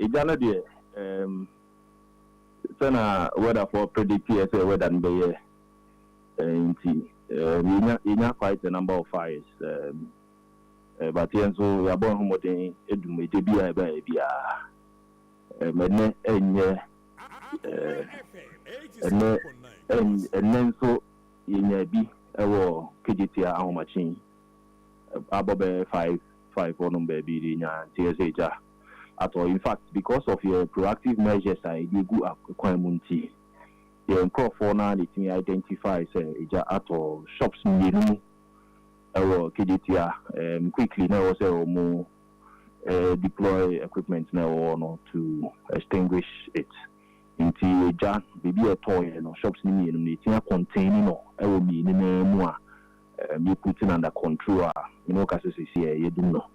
ejana de sana weather for predict PSA weather and be in quite a number of fires but so we are born homoden edum edebia bia menne enye and so in bi ewo Kejetia ahomachin abobe 5 or number be nya TSA at all. In fact, because of your proactive measures, I do go up Kwamunti. The crop for now, let me identify at all shops near Kejetia quickly now also more deploy equipment now to extinguish it. Into a maybe a toy and shops near the containing or will be in more be putting under control. You know, because here you do know.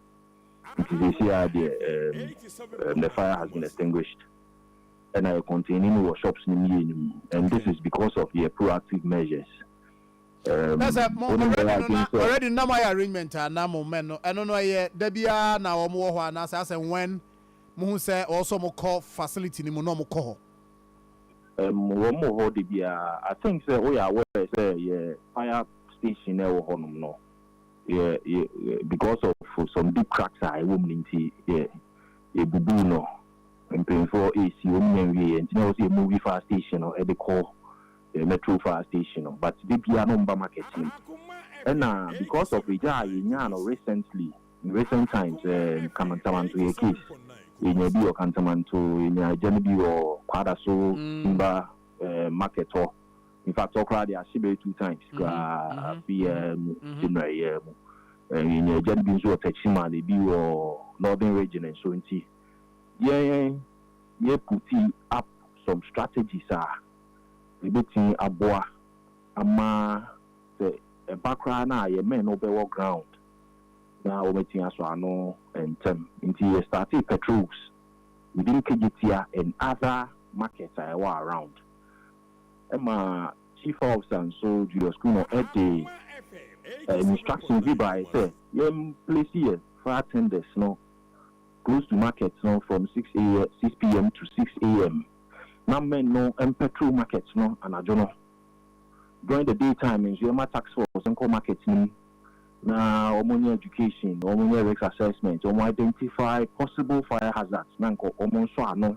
It is here the fire has been extinguished and I containing workshops in and this is because of the proactive measures. That's already now my arrangement and now moment I don't know yet Debia now more and as and when Moon say also more call facility ni no call. One more I think say we are aware say yeah fire station there no. Yeah, because of some deep cracks I woman into a bubu no and paying for AC and you know see a movie fire station or the call metro fire station but the piano marketing and because of recently in recent times come to a case in a bio cantamanto in a genebi or quadaso timber market or in fact, already I see 2 times. In a Jenbin Zoo, Techima, the Bio or Northern region, and so into. Putting up some strategies are debating a boa, a background, a man over ground. Now, waiting as I know, and into a starting patrols within Kejetia and other markets I were around. Emma chief officer and so Julius Kuno at the instructions be by say place here for attenders no close to markets no from 6 p.m. to 6 a.m. Now men no and petrol markets no and I don't know during the daytime in Yama tax force and call markets now ammonia education ammonia risk assessment identify possible fire hazards nanko almost no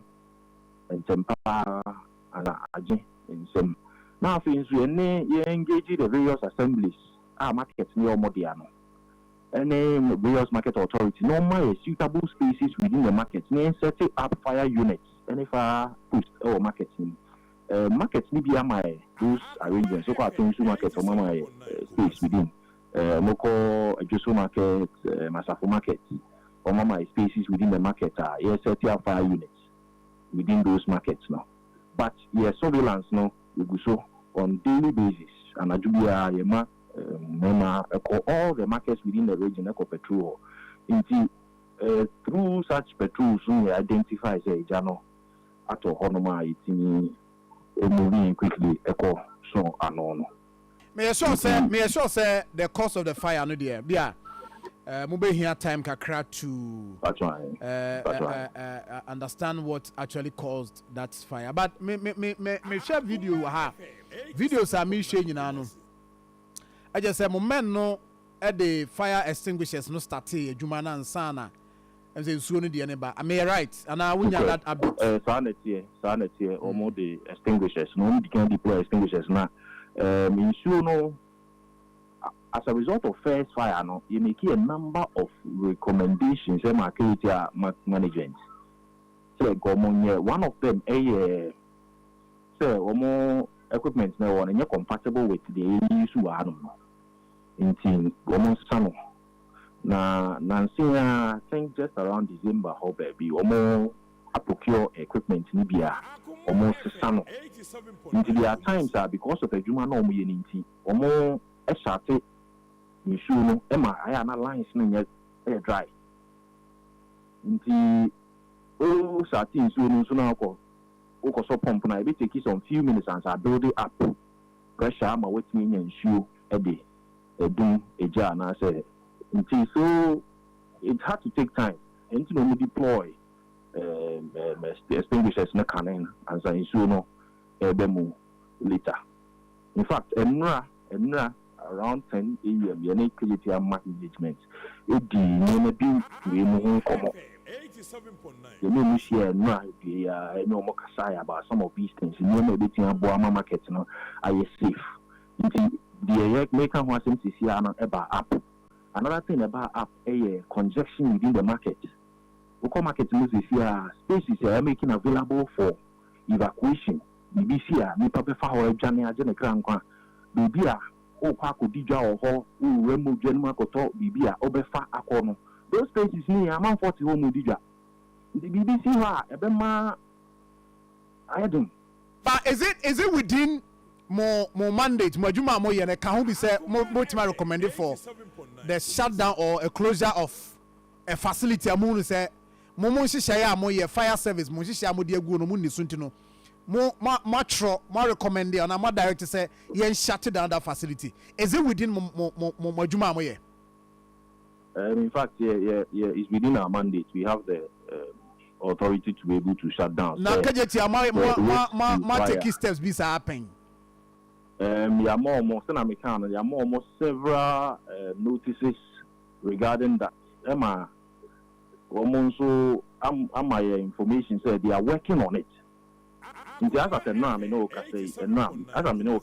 and temper and in some now things we engage the various assemblies markets near Modiano and various market authority normal suitable spaces within the market setting up fire units and if post or marketing markets maybe my those arrangements so called markets or my space within Moko Juso market Masafo market or my spaces within the market are setting up fire units within those markets now. But surveillance no we go so on daily basis and Ajubia Yema all the markets within the region eco petrol into through such patrols we identify say Jano at Honoma it moving quickly eco so anon. May I sure say the cause of the fire no dear yeah mube here time kakra to understand what actually caused that fire. But me share video videos are me sharing no. I just say moment no at the fire extinguishers no start adwuma na ansana. Em say nsuo no de ne ba. Am I right? And I wonya that update. Sanity almost the extinguishers no we can deploy extinguishers na nsuo no. As a result of first fire, no, you make a number of recommendations and Kejetia management. So, one of them, more equipment now and you're compatible with the use who are in team almost summer. Now, Nancy, I think just around December, hope baby, more procure equipment in Libya almost summer. Into their times are because of a human normal unity or more a shate. Issue Emma, I am lines no dry. Inti satin so now so pump na be take some few minutes and I build it up. Pressure am waiting and shoe a day. A doom a jar na say. Inti so it had to take time. And to deploy extinguishers na canin and so no ebemu later. In fact, enra around 10 a.m. Yene Kejetia management. It the name be we move come up. 87.9. You know me share no I know more kasaya about some of these things. You know be tin Boama market no are safe. The maker wants to see about app. Another thing about app a congestion within the market. Local market news is here spaces are making available for evacuation. BBC me papa fa ho adwane agene kran kwa. Bibia o kwa kodija oho o remu dwanu akoto bibia obefa akono. Those spaces ni amount 40 home dija. The BBC ha ebema I don't. But is it within more mandate more juma more yene can who be say more recommended for the shutdown or a closure of a facility amu say mo nhihya mo ye fire service mo nhihya mo de agu no mo ni suntino mo recommend on my director say yen shut down that facility. Is it within mo juma mo ye? In fact, yeah, it's within our mandate. We have the authority to be able to shut down. Now, Kejetia, my take steps be happen. Yeah, more several notices regarding that. Emma, also, my information said they are working on it. As I said, no, I know, as I know,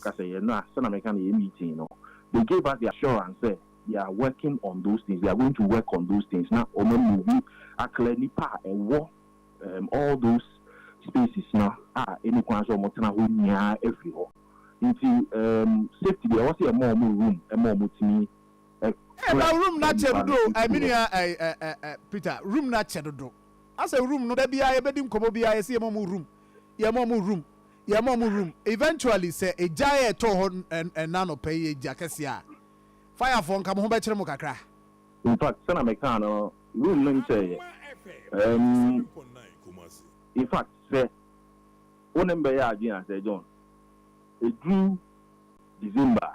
meeting, they gave us the assurance that they are working on those things. They are going to work on those things. Now, movie, clearly and war, all those spaces now are any kind of everywhere. Into safety, there was a more room, a more multi. Room not chedo. I mean, Peter, room not chedo. As a room, no, there be a bedroom, come be I see a more room. Yeah, more room. Eventually, say a giant toho and nano pay Kejetia. Fire phone come home better mokakra. In fact, Sana Mekano, room say. In fact, say, one ya again, say John. It drew December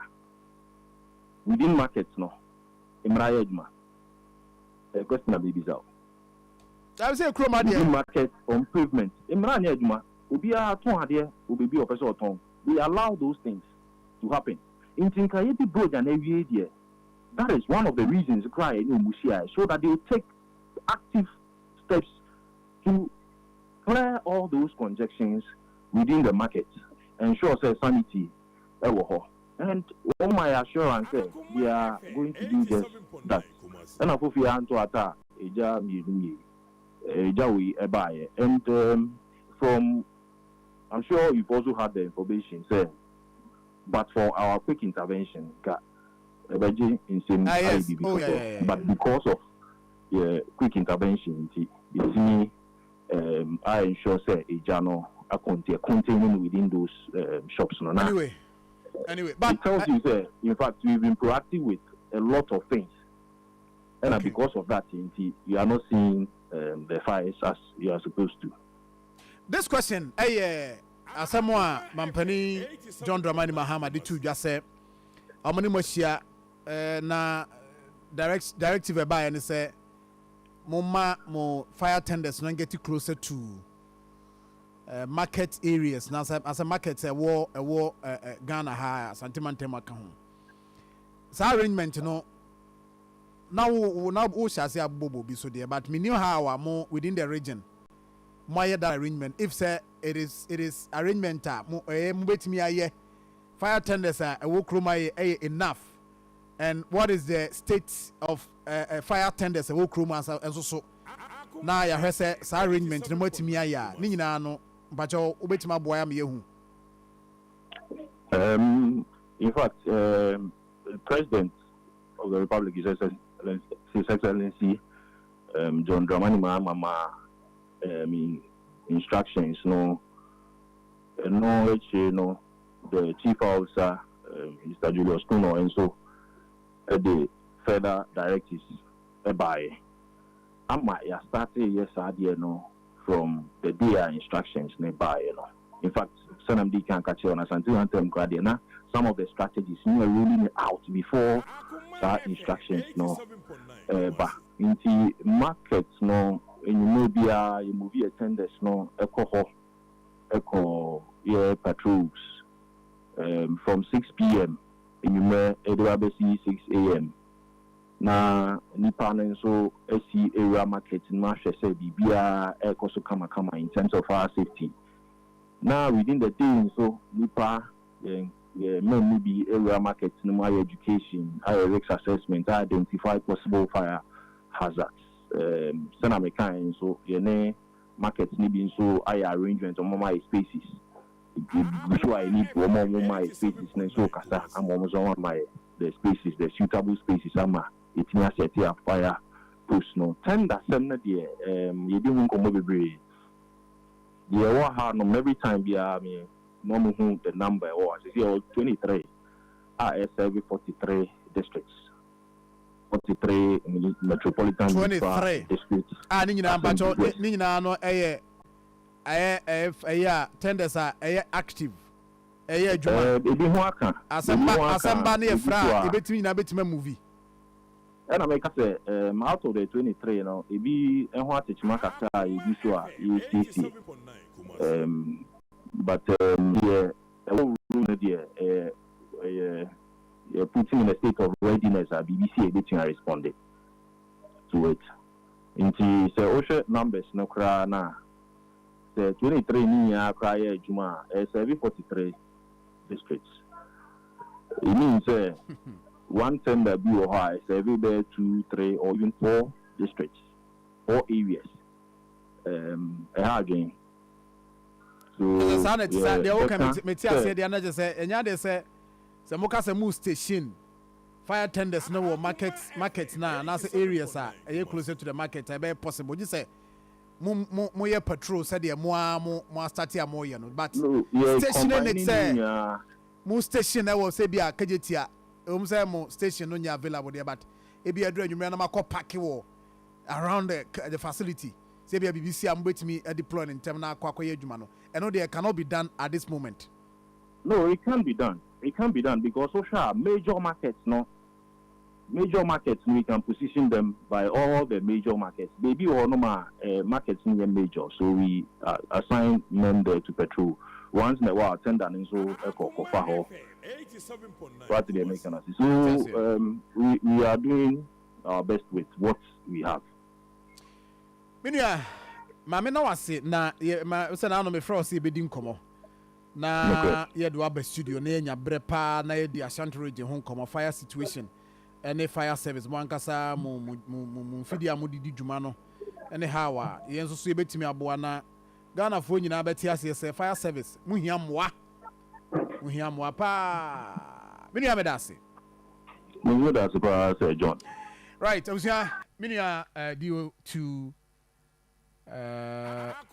within markets no. Imraya Juma. A question of babies out. I will say within market on pavement. Imraya Juma. Ubia ton will be a person ton. We allow those things to happen. In Tinkayeti Bridge and every year, that is one of the reasons cry in Musia, so that they take active steps to clear all those congestions within the market, ensure sanity. And all my assurance says we are going to do just that. And I feel to attack and from I'm sure you've also had the information, say, but for our quick intervention, but because of quick intervention, it's me, I ensure say a journal containing within those shops. Anyway, but it tells you say, in fact, we've been proactive with a lot of things, and because of that, you are not seeing the fires as you are supposed to. This question, someone Mampani John Dramani Mahama did to just say, how many moshia na directive by and say, mo fire tenders not get closer to market areas. Now, as a market, a war, Ghana high, Santimantema Kahun. So, arrangement, now we shall say a bobo be so dear, but me knew how more within the region. My that arrangement. If say it is arrangement fire tenders are enough. And what is the state of fire tenders and so now I heard say arrangement no moti me aya ni nyina no bacho obetima boya me yehu. In fact, the President of the Republic is His Excellency John Dramani Mahama instructions, the chief officer, Mr. Julius Kuno, and so the further directives by I started yesterday, from the day instructions nearby, In fact, Sanamdi can catch on as until some of the strategies you are rolling out before that instructions, but in the markets, enyume bia you movie attendants no echo patrols from 6 p.m. enyume edwabesi 6 a.m. na nipa nso esi area market no ahwe say bibia ekoso kama in terms of our safety. Now within the day so nipa men be area market no higher education, higher risk assessment, identify possible fire hazards. Sena mekan so yene market ni bi so higher arrangement on my spaces. So I need one my spaces na so kasa am on my the spaces, the suitable spaces ama it na set here fire post no. Tender sem na de yedi hu komo bebre. The one no every time be no who the number was 23 every 43 districts, 43 metropolitan 23 districts. Ni nyina bacho ni nyina no tenders are active adwuma ebi ho aka asamba na efra ebetimi nyina betima movie and I make say out of the 23 no ebi ho atechima kaka ebi so a ECC but yeah, putting in a state of readiness, BBC everything responded to it. Into the OSHA numbers no cry na the 23 niya cry juma every 43 districts. It means one tender be or high every day 2, 3 or even 4 districts, 4 areas. Again. So sana tisa de o ka meti ase de na je say enya de say se mo ka se mu station fire tenders no wo market na say areas are closer to the market e be possible you say mo ye patrol say de mo start ya mo ye no but station ne say mo station e wo say bia Kejetia say mo station no nya available there but e bia adura nwumre na makọ park wo around the facility say bia BBC am betimi deploy in term na akwa adwuma no and no they cannot be done at this moment. No, it can be done. It can be done because social major markets we can position them by all the major markets. Maybe or no markets near major, so we assign men there to patrol. Once in a while, attendant so what they make an assist. So we are doing our best with what we have. Minya, mama na wase na se na no me fro se bedi nkomo na ye do aba studio na nya brepa na ye di Ashanti region ho nkomo fire situation any fire service mo ankasa mo mfidi amodidi dwuma no any how a ye nso so ye betimi aboa na Ghana fo nyina beti ase se fire service mu hia moa pa minya me dase mu dase pa Sir John right osia minya dio to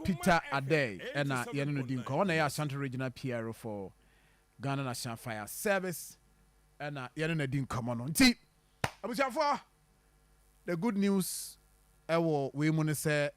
Peter Addai and yenu no dinko on ya Ashanti regional PRO for Ghana National Fire Service and yenu no dinko no nti abusiafo the good news ewo we mu ne say